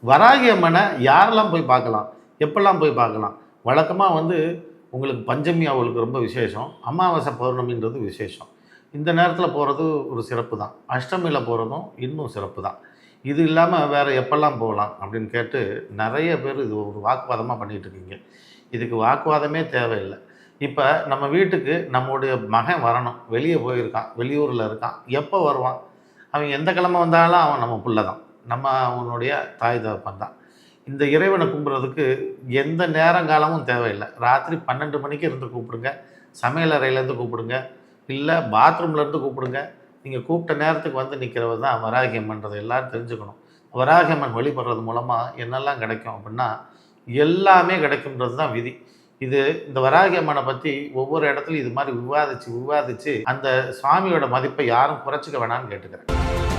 வராகி அம்மனை யாரெல்லாம் போய் பார்க்கலாம், எப்பெல்லாம் போய் பார்க்கலாம்? வழக்கமாக வந்து உங்களுக்கு பஞ்சமி அவளுக்கு ரொம்ப விசேஷம், அமாவாசை பௌர்ணமின்றது விசேஷம். இந்த நேரத்தில் போகிறது ஒரு சிறப்பு தான். அஷ்டமியில் போகிறதும் இன்னும் சிறப்பு தான். இது இல்லாமல் வேறு எப்பெல்லாம் போகலாம் அப்படின்னு கேட்டு நிறைய பேர் இது ஒரு வாக்குவாதமாக பண்ணிகிட்டு இருக்கீங்க. இதுக்கு வாக்குவாதமே தேவையில்லை. இப்போ நம்ம வீட்டுக்கு நம்முடைய மகன் வரணும், வெளியே போயிருக்கான், வெளியூரில் இருக்கான், எப்போ வருவான்? அவன் எந்த கிழமை வந்தாலும் அவன் நம்ம பிள்ளை தான், நம்ம அவனுடைய தாய் தகப்பன் தான். இந்த இறைவனை கும்பிட்றதுக்கு எந்த நேரங்காலமும் தேவையில்லை. ராத்திரி 12 மணிக்கு இருந்து கூப்பிடுங்க, சமையல் அறையிலேருந்து கூப்பிடுங்க, இல்லை பாத்ரூம்லேருந்து கூப்பிடுங்க. நீங்கள் கூப்பிட்ட நேரத்துக்கு வந்து நிற்கிறவர் தான் வராகி அம்மன்றதை எல்லோரும் தெரிஞ்சுக்கணும். வராகி அம்மன் வழிபடுறது மூலமாக என்னெல்லாம் கிடைக்கும் அப்படின்னா, எல்லாமே கிடைக்கும்ன்றது தான் விதி. இந்த வராகி அம்மனை பற்றி ஒவ்வொரு இடத்துலையும் இது மாதிரி விவாதித்து அந்த சுவாமியோட மதிப்பை யாரும் குறைச்சிக்க வேணாம்னு கேட்டுக்கிறேன்.